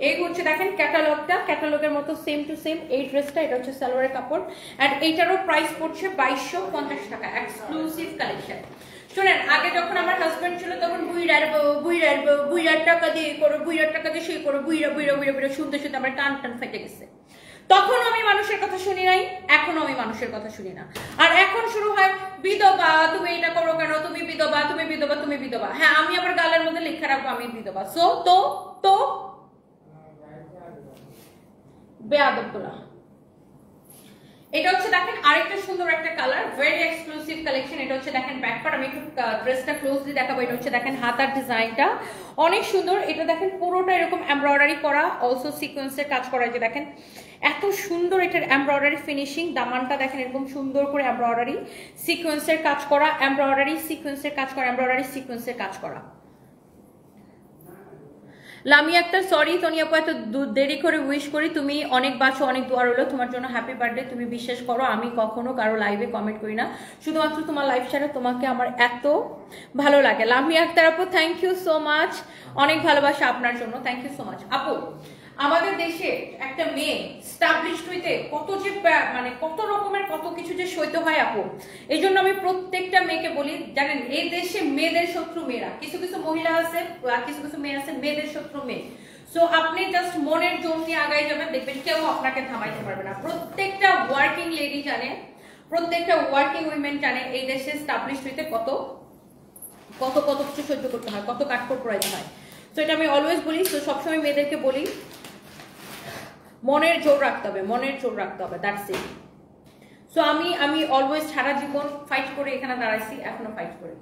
এই হচ্ছে দেখেন ক্যাটালগটা, ক্যাটালগের মতো সেম টু সেম এই ড্রেসটা। এটা হচ্ছে সালোয়ারের কাপড় এন্ড এইটারও প্রাইস পড়ছে 2250 টাকা, এক্সক্লুসিভ কালেকশন। শুনেন আগে যখন আমার হাজবেন্ড ছিল তখন বুইরার টাকা দিয়ে করো, বুইরার টাকা দিয়ে সেই করো, বুইরা বুইরা বুইরা বুইরা শুনতে শুনতে আমার কান টান ফেটে গেছে। তখন আমি মানুষের কথা শুনি নাই, এখনো আমি মানুষের কথা শুনি না। আর এখন শুরু হয় বিধবা, তুমি এটা করো কেন, তুমি বিধবা, তুমি বিধবা, তুমি বিধবা। হ্যাঁ আমি আবার গালের মধ্যে লেখা রাখবো আমি বিধবা। সো তো বেয়াদবগুলা। এটা হচ্ছে দেখেন আরেকটা সুন্দর একটা কালার, ভেরি এক্সক্লুসিভ কালেকশন। এটা হচ্ছে দেখেন ব্যাক পার্ট, আমি একটু ড্রেসটা ক্লোজলি দেখাবো। এটা হচ্ছে দেখেন হাতার ডিজাইনটা অনেক সুন্দর। এটা দেখেন পুরোটা এরকম এমব্রয়ডারি করা, অলসো সিকোয়েন্সের কাজ করা। যে দেখেন এত সুন্দর এটার এমব্রয়ডারি ফিনিশিং, দামানটা দেখেন এরকম সুন্দর করে এমব্রয়ডারি সিকোয়েন্সের কাজ করা, এমব্রয়ডারি সিকোয়েন্সের কাজ করা, এমব্রয়ডারি সিকোয়েন্সের কাজ করা। লামিয়া আক্তার সরি তনি আপু এত দেরি করে উইশ করি, তুমি অনেক বাঁচো, অনেক দোয়া রইলো তোমার জন্য, হ্যাপি বার্থডে। তুমি বিশ্বাস করো আমি কখনো কারো লাইভে কমেন্ট করি না, শুধুমাত্র তোমার লাইভ ছাড়া তোমাকে আমার এত ভালো লাগে। লামিয়া আক্তার আপু থ্যাংক ইউ সো মাচ, অনেক ভালোবাসা আপনার জন্য, থ্যাংক ইউ সো মাচ। আপু আমাদের দেশে একটা মেয়ে স্টাবলিশড হইতে কত যে মানে কত রকমের কত কিছু যে সইতে হয় আপু। এই জন্য আমি প্রত্যেকটা মেয়েকে বলি জানেন এই দেশে মেয়েদের শত্রু মেয়েরা, কিছু কিছু মহিলা আছে আর কিছু কিছু মেয়ে আছে মেয়েদের শত্রু মেয়ে। সো আপনি জাস্ট মনের জোর নিয়ে আগাই যাবেন, দেখবেন কেউ আপনাকে থামাইতে পারবে না। প্রত্যেকটা ওয়ার্কিং লেডি জানে, প্রত্যেকটা ওয়ার্কিং উইমেন জানে এই দেশে স্টাবলিশড হইতে কত কত কত কিছু সহ্য করতে হয়, কত কাঠখড় পোড়াইতে হয়। তো এটা আমি অলওয়েজ বলি, তো সবসময় মেয়েদেরকে বলি মনের জোর রাখতে হবে, মনের জোর রাখতে হবে, দ্যাটস ইট। সো আমি অলওয়েজ সারা জীবন ফাইট করে এখানে দাঁড়াইছি, এখনো ফাইট করি।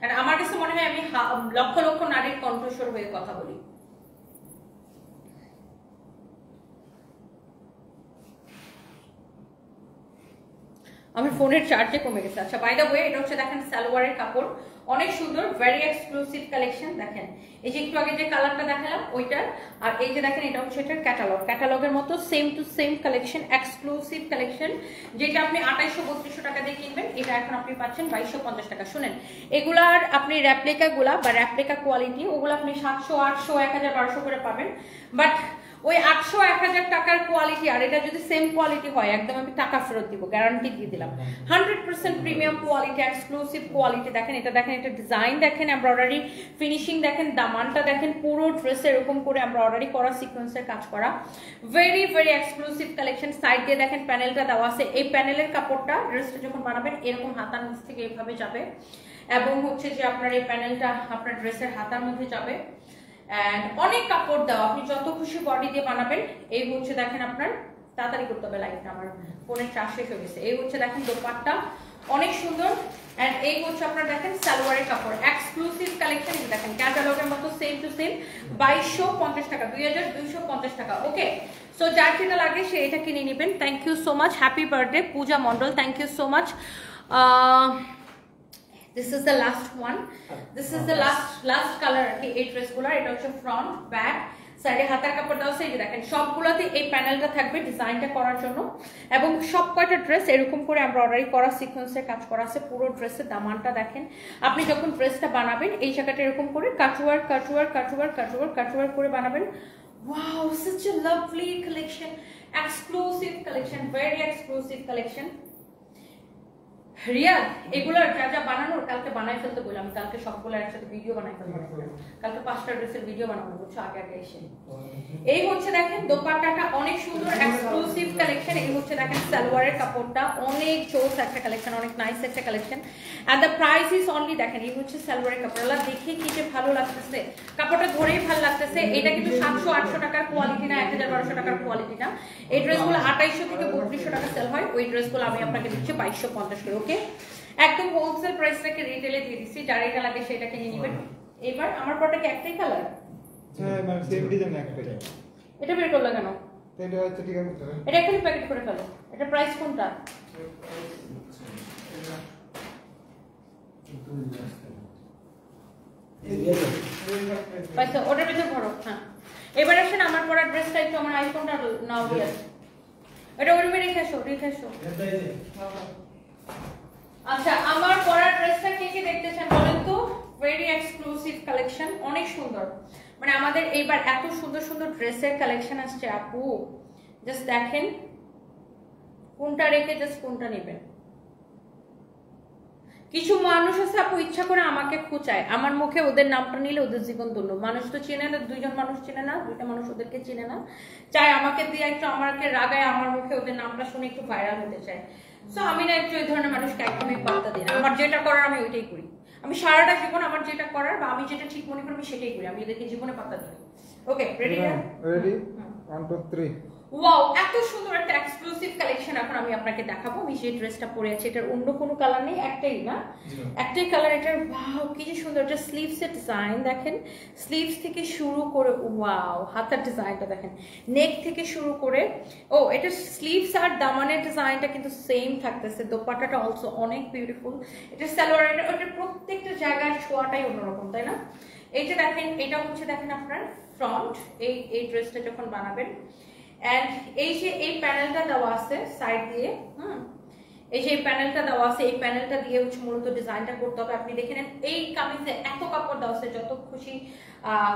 আর আমার কাছে মনে হয় আমি লক্ষ লক্ষ নারীর কণ্ঠস্বর হয়ে কথা বলি। আমার ফোনের চার্জে কমে গেছে। আচ্ছা বাই দ্য ওয়ে এটা হচ্ছে দেখেন সালোয়ারের কাপড় অনেক সুন্দর, ভেরি এক্সক্লুসিভ কালেকশন। দেখেন এই যে একটু আগে যে কালারটা দেখালাম ওইটার, আর এই যে দেখেন এটা হচ্ছে এটার ক্যাটালগ, ক্যাটালগের মতো same to same collection, exclusive collection, যেটা আপনি 2800-3200 টাকা দিয়ে কিনবেন, এটা এখন আপনি পাচ্ছেন 2250 টাকা। শুনেন এগুলার আপনি র্যাপ্লিকা গুলা বা র্যাপ্লিকা কোয়ালিটি ওগুলো আপনি 700, 800, 1000, 1200 করে পাবেন, বাট ওই 800, 1000 টাকার কোয়ালিটি আর এটা যদি সেম কোয়ালিটি হয় একদম আমি টাকা ফেরত দিব, গ্যারান্টি দিয়ে দিলাম। 100% প্রিমিয়াম কোয়ালিটি, এক্সক্লুসিভ কোয়ালিটি। দেখেন এটা দেখেন, এটা ডিজাইন দেখেন, এমব্রয়ডারি ফিনিশিং দেখেন, দামানটা দেখেন, পুরো ড্রেসে এরকম করে এমব্রয়ডারি করা, সিকোয়েন্সের কাজ করা, very very exclusive collection. Side দিয়ে দেখেন প্যানেলটা দেওয়া আছে, এই প্যানেলের কাপড়টা ড্রেসটা যখন বানাবেন এরকম হাতার নিচ থেকে এইভাবে যাবে, এবং হচ্ছে যে আপনার এই প্যানেলটা আপনার ড্রেসের হাতার মধ্যে যাবে। এন্ড অনেক কাপড় দেওয়া, আপনি যত খুশি বডি দিয়ে বানাবেন। এই হচ্ছে দেখেন আপনার, তাড়াতাড়ি করতে হবে লাইটটা, আমার ফোনের চার্জ শেষ হয়ে গেছে। এই হচ্ছে দেখেন দোপাট্টা অনেক সুন্দর, এন্ড এই হচ্ছে আপনার দেখেন সালোয়ারের কাপড়, এক্সক্লুসিভ কালেকশন। এই দেখেন ক্যাটালগের মতো সেম টু সেম 2250 টাকা, 2250 টাকা। ওকে সো যার যেটা লাগে সে এটা কিনে নেবেন। Thank you so much, happy birthday Puja Mondal, thank you so much. This is the last one. This is the last color এই ড্রেসগুলো। এটা হচ্ছে ফ্রন্ট ব্যাক সাইডে হাতার কাপড় দেওয়া আছে। এই যে দেখেন সবগুলোতে এই প্যানেলটা থাকবে ডিজাইনটা করার জন্য, এবং সব কয়টা ড্রেস এরকম করে এমব্রয়ডারি করা সিকোয়েন্সের কাজ করা আছে। পুরো ড্রেসের দামানটা দেখেন, আপনি যখন ড্রেসটা বানাবেন এই জায়গাটা এরকম করে কাটওয়ার কাটওয়ার কাটওয়ার কাটওয়ার কাটওয়ার করে বানাবেন। Wow, such a lovely collection, exclusive collection, very exclusive collection. Riyad, এগুলোর যা যা বানানোর কালকে বানাই ফেলতে বললাম, আমি কালকে সবগুলোর একসাথে ভিডিও বানাই ফেলবো, কালকে 5টা ড্রেসের ভিডিও বানাবো, বুঝছো, আগে আগে এসে। এই হচ্ছে দেখেন দোপাট্টাটা অনেক সুন্দর এক্সক্লুসিভ কালেকশন। এই হচ্ছে দেখেন সালোয়ারের কাপড়টা অনেক চোস একটা কালেকশন, অনেক নাইস একটা collection, and the price is only, দেখেন এই হচ্ছে সালোয়ারের কাপড়টা, দেখে কি যে ভালো লাগতেছে, কাপড়টা ধরেই ভালো লাগতেছে। এটা কিন্তু 700-800 টাকার কোয়ালিটি না, 1000-1200 টাকার কোয়ালিটি না। এই ড্রেসগুলো 2800 থেকে 3200 টাকা সেল হয়, ওই ড্রেসগুলো আমি আপনাকে দিচ্ছি 2250 করে। ওকে, একদম হোলসেল প্রাইসটাকে রিটেলে দিয়ে দিচ্ছি, যার এটা লাগে সেটা কিনে নেবেন। এবার আমার প্রোডাক্ট একটাই কালার, হ্যাঁ ম্যাম, সেম ডিজাইন একটাই। এটা বের করলে কেন? এটা হচ্ছে ঠিক আছে, এটা এখানে প্যাকেট করে ফেলো। এটা প্রাইস কোনটা? পয়সা ওটার ভিতরে ভরো। হ্যাঁ, এবার আসেন আমার পরা ড্রেসটা একটু, আমার আইফোনটা নাও দিয়ে, এটা ওর উপরে রেখে আসো, রেখে আসো। আচ্ছা, আমার পরা ড্রেসটা কে কে দেখতে চান বলেন তো? ভেরি এক্সক্লুসিভ কালেকশন, অনেক সুন্দর, মানে আমাদের এইবার এত সুন্দর সুন্দর ড্রেসের কালেকশন আসছে আপু, জাস্ট দেখেন কোনটা রেখে জাস্ট কোনটা নেবেন। কিছু মানুষ আছে আপু ইচ্ছা করে আমাকে খুঁচায়, আমার মুখে ওদের নামটা নিলে ওদের জীবন ধন্য। মানুষ তো চেনে না, দুইজন মানুষ চেনে না, দুইটা মানুষ ওদেরকে চেনে না, চাই আমাকে দিয়ে একটু আমাকে রাগায়, আমার মুখে ওদের নামটা শুনে একটু ভাইরাল হতে চায়। সো আমি না একটু এই ধরনের মানুষকে একদমই পাত্তা দিই না, আমার যেটা করার আমি ওইটাই করি। আমি সারাটা জীবন আমার যেটা করার বা আমি যেটা ঠিক মনে করি আমি সেটাই করি, আমি এদেরকে জীবনে পাত্তা দিই। ওকে, রেডি? রেডি, 1 2 3। ওয়াও, এত সুন্দর একটা এক্সক্লুসিভ কালেকশন এখন আমি আপনাকে দেখাবো। আমি যে ড্রেসটা পরে আছি এটার অন্য কোনো কালার নেই, একটাই না, একটাই কালার এটার। ওয়াও, কি যে সুন্দর, এটা স্লিভস এর ডিজাইন দেখেন, স্লিভস থেকে শুরু করে, ওয়াও, হাতার ডিজাইনটা দেখেন, নেক থেকে শুরু করে, ও এটা স্লিভস আর দামানের ডিজাইনটা কিন্তু সেম থাকতেছে। দোপাট্টাটা অলসো অনেক বিউটিফুল। এটা সালোয়ার, এটা প্রত্যেকটা জায়গার ছোঁয়াটাই অন্যরকম, তাই না? এইটা দেখেন, এটা হচ্ছে দেখেন আপনার ফ্রন্ট, এই ড্রেসটা যখন বানাবেন, এন্ড এই যে এই প্যানেলটা দেওয়া আছে সাইড দিয়ে, এই যে এই প্যানেলটা দেওয়া আছে, এই প্যানেলটা দিয়ে হচ্ছে মূলত ডিজাইনটা করতে হবে। আপনি দেখে নেন এই কামিজে এত কাপড় দেওয়া আছে, যত খুশি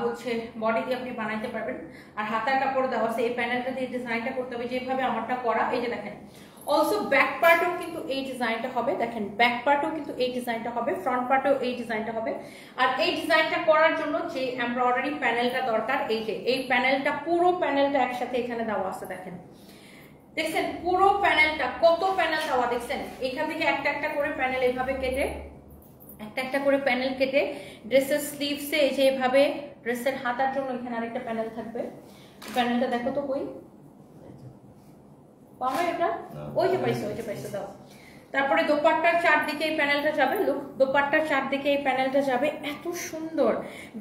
হচ্ছে বডি দিয়ে আপনি বানাইতে পারবেন। আর হাতার কাপড় দেওয়া আছে, এই প্যানেলটা দিয়ে ডিজাইনটা করতে হবে যেভাবে আমারটা করা। এই যে দেখেন অলসো ব্যাক পার্টেও কিন্তু এই ডিজাইনটা হবে, দেখেন ব্যাক পার্টেও কিন্তু এই ডিজাইনটা হবে, ফ্রন্ট পার্টেও এই ডিজাইনটা হবে। আর এই ডিজাইনটা করার জন্য যে এমব্রয়ডারি প্যানেলটা দরকার, এই যে এই প্যানেলটা, পুরো প্যানেলটা একসাথে এখানে দেওয়া আছে, দেখেন, দেখছেন পুরো প্যানেলটা, কত প্যানেল দেওয়া দেখছেন। এখান থেকে একটা একটা করে প্যানেল এইভাবে কেটে, একটা একটা করে প্যানেল কেটে ড্রেসের স্লিভসে এই যে এইভাবে, ড্রেসের হাতার জন্য এখানে আরেকটা প্যানেল থাকবে। প্যানেলটা দেখো তো কই পাওয়া, এটা ওই যে পাইছো, ওই যে পাইছো, দাও। তারপরে দোপাট্টার চারদিকে এই প্যানেলটা যাবে, লুক, দোপাট্টার চারদিকে এই প্যানেলটা যাবে, এত সুন্দর।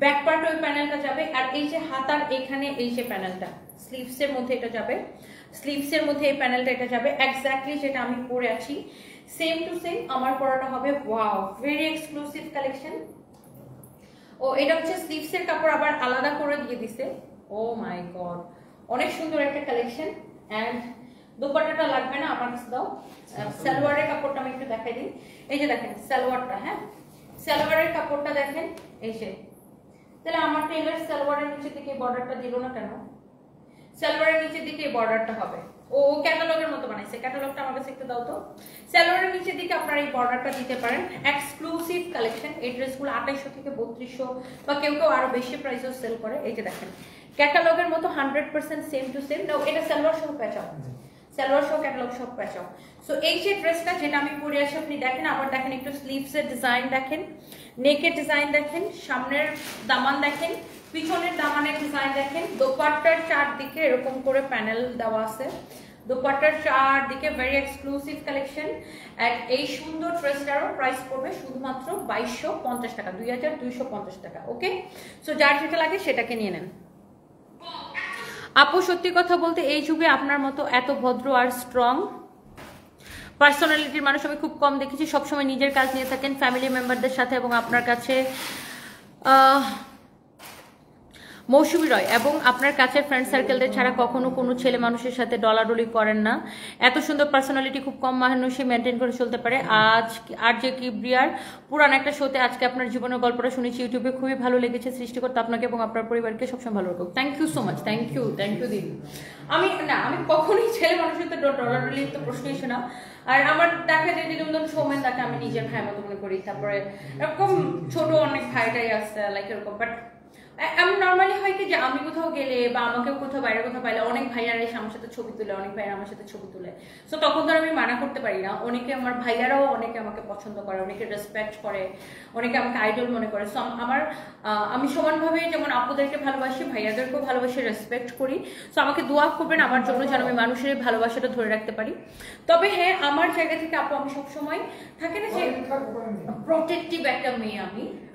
ব্যাক পার্ট ওই প্যানেলটা যাবে, আর এই যে হাতার এখানে এই যে প্যানেলটা স্লিভসের মধ্যে এটা যাবে, স্লিভসের মধ্যে এই প্যানেলটা এটা যাবে, এক্স্যাক্টলি যেটা আমি পরে আছি সেম টু সেম আমার পরাটা হবে। Wow, very exclusive collection. ও এটা হচ্ছে স্লিভসের কাপড় আবার আলাদা করে দিয়ে দিছে, ও মাই গড, অনেক সুন্দর একটা কালেকশন। এন্ড দোপাট্টাটা লাগবে না, আমার কাছে দাও। সালোয়ারের কাপড়টা আমি একটু দেখাই দিই, এই যে দেখেন সালোয়ারটা, হ্যাঁ সালোয়ারের কাপড়টা দেখেন, এই যে, তাহলে আমার টেলার সালোয়ারের নিচের দিকে বর্ডারটা দিল না কেন? সালোয়ারের নিচের দিকে বর্ডারটা হবে, ও ক্যাটালগের মতো বানাইছে, ক্যাটালগটা আমার কাছে একটু দাও তো। সালোয়ারের নিচের দিকে আপনারা এই বর্ডারটা দিতে পারেন। এক্সক্লুসিভ কালেকশন, এই ড্রেসগুলো 2800 থেকে 3200 বা কেউ কেউ আরো বেশি প্রাইসেও সেল করে। এই যে দেখেন ক্যাটালগের মতো 100% সেম টু সেম। নাও এটা সালোয়ার সহ প্যাচাও, সালোয়ার সহ ক্যাটালগ সব প্যাচাও। সো এই যে ড্রেসটা যেটা আমি পরে আছি আপনি দেখেন, আবার দেখেন একটু স্লিভসের ডিজাইন দেখেন, নেকের ডিজাইন দেখেন, সামনের দামান দেখেন, পিছনের দামানের ডিজাইন দেখেন, দোপাট্টার চারদিকে এরকম করে প্যানেল দেওয়া আছে, দোপাট্টার চারদিকে ভেরি এক্সক্লুসিভ কালেকশন। আর এই সুন্দর ড্রেসটারও প্রাইস পড়বে শুধুমাত্র 2250 টাকা, 2250 টাকা। ওকে, সো যার যেটা লাগে সেটাকে নিয়ে নেন। আপু সত্যি কথা বলতে এই যুগে আপনার মতো এত ভদ্র আর স্ট্রং পার্সোনালিটির মানুষ আমি খুব কম দেখেছি। সবসময় নিজের কাজ নিয়ে থাকেন ফ্যামিলি মেম্বারদের সাথে, এবং আপনার কাছে মৌসুমী রয় এবং আপনার কাছের ফ্রেন্ড সার্কেলদের ছাড়া কখনো কোনো ছেলে মানুষের সাথে ডলাডলি করেন না। এত সুন্দর পার্সোনালিটি খুব কম মানুষই মেনটেন করে চলতে পারে। আর যে কিবরিয়ার পুরান একটা শোতে আজকে আপনার জীবনের গল্পটা শুনেছি ইউটিউবে, খুবই ভালো লেগেছে। সৃষ্টিকর্তা আপনাকে এবং আপনার পরিবারকে সবসময় ভালো রাখুক। Thank you so much, thank you দিদি। আমি কখনোই ছেলে মানুষের সাথে ডলাডলি তো প্রশ্নই শোনা। আর আমার দেখা যায় যে যেমন সৌমেন তাকে আমি নিজের ভাই মতো মনে করি, তারপরে এরকম ছোট অনেক ভাইটাই আছে লাইক এরকম। বাট আমি নর্মালি হয় কি যে আমি কোথাও গেলে বা আমাকেও কোথাও বাইরে কোথাও পাইলে অনেক ভাইয়ারা এসে আমার সাথে ছবি তুলে, অনেক ভাইয়ারা আমার সাথে ছবি তুলে। সো তখন তো আমি মানা করতে পারি না। অনেকে আমার ভাইয়ারাও অনেকে আমাকে পছন্দ করে, অনেকে রেসপেক্ট করে, অনেকে আমাকে আইডল মনে করে। সো আমি সমানভাবে যেমন আপুদেরকে ভালোবাসি, ভাইয়াদেরকেও ভালোবাসি, রেসপেক্ট করি। সো আমাকে দোয়া করবেন আমার জন্য যেন আমি মানুষের ভালোবাসাটা ধরে রাখতে পারি। তবে হ্যাঁ, আমার জায়গা থেকে আপু আমি সবসময় থাকে না যে প্রোটেক্টিভ একটা মেয়ে।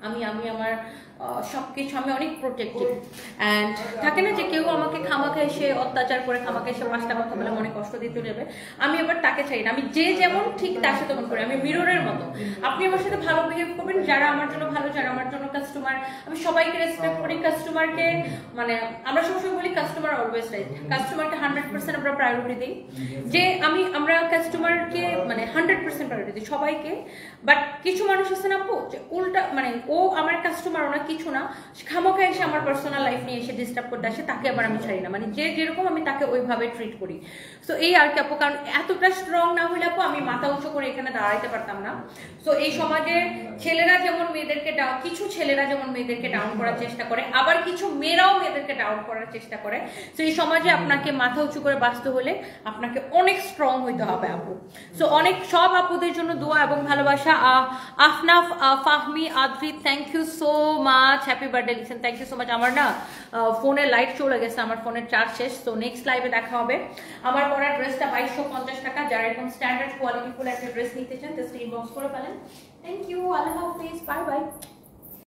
আমি আমার সবকিছু আমি অনেক প্রোটেক্টিভ। অ্যান্ড থাকে না যে কেউ আমাকে খামাখা এসে অত্যাচার করে, খামাখা এসে 5টা কথা বলে মনে কষ্ট দিতে যাবে, আমি আবার তাকে চাই না। আমি যে যেমন ঠিক তার সাথে তেমন করি। আমি মিররের মতো। আপনি আমার সাথে ভালো বিহেভ করবেন, যারা আমার জন্য ভালো, যারা আমার জন্য কাস্টমার, আমি সবাইকে রেসপেক্ট করি। কাস্টমারকে আমরা সবসময় বলি কাস্টমার অলওয়েজ রাইট। কাস্টমারকে 100% আমরা প্রায়োরিটি দিই। যে আমরা কাস্টমারকে 100% প্রায়োরিটি দিই সবাইকে। বাট কিছু মানুষ আছে না আপু যে উল্টা, ও আমার কাস্টমার, ওনা কিছু না, খামাখা এসে আমার পার্সোনাল লাইফ নিয়ে এসে ডিস্টার্ব করতে আসে, তাকে আবার আমি ছাড়ি না। যে যেরকম আমি তাকে ওইভাবে ট্রিট করি। সো এই আর কি আপু। কারণ এতটা স্ট্রং না হইলে আপু আমি মাথা উঁচু করে এখানে দাঁড়াইতে পারতাম না। সো এই সমাজে ছেলেরা যেমন মেয়েদেরকে কিছু ছেলেরা যেমন মেয়েদেরকে ডাউন করার চেষ্টা করে, আবার কিছু মেয়েরাও মেয়েদেরকে ডাউন করার চেষ্টা করে। সো এই সমাজে আপনাকে মাথা উঁচু করে বাঁচতে হলে আপনাকে অনেক স্ট্রং হইতে হবে আপু। সো অনেক সব আপুদের জন্য দোয়া এবং ভালোবাসা। Afnaf, Fahmi, Adri, thank you so much, happy birthday লিসেন, থ্যাংক ইউ সো মাচ। আমার না ফোনের লাইট চলে গেছে, আমার ফোনের চার্জ শেষ। তো নেক্সট লাইভে দেখা হবে। আমার পরা ড্রেসটা 2250 টাকা। যারা এরকম স্ট্যান্ডার্ড কোয়ালিটি ফুল একটা ড্রেস নিতে চান জাস্ট ইনবক্স করে ফেলেন। থ্যাংক ইউ, আল্লাহ হাফিজ, বাই বাই।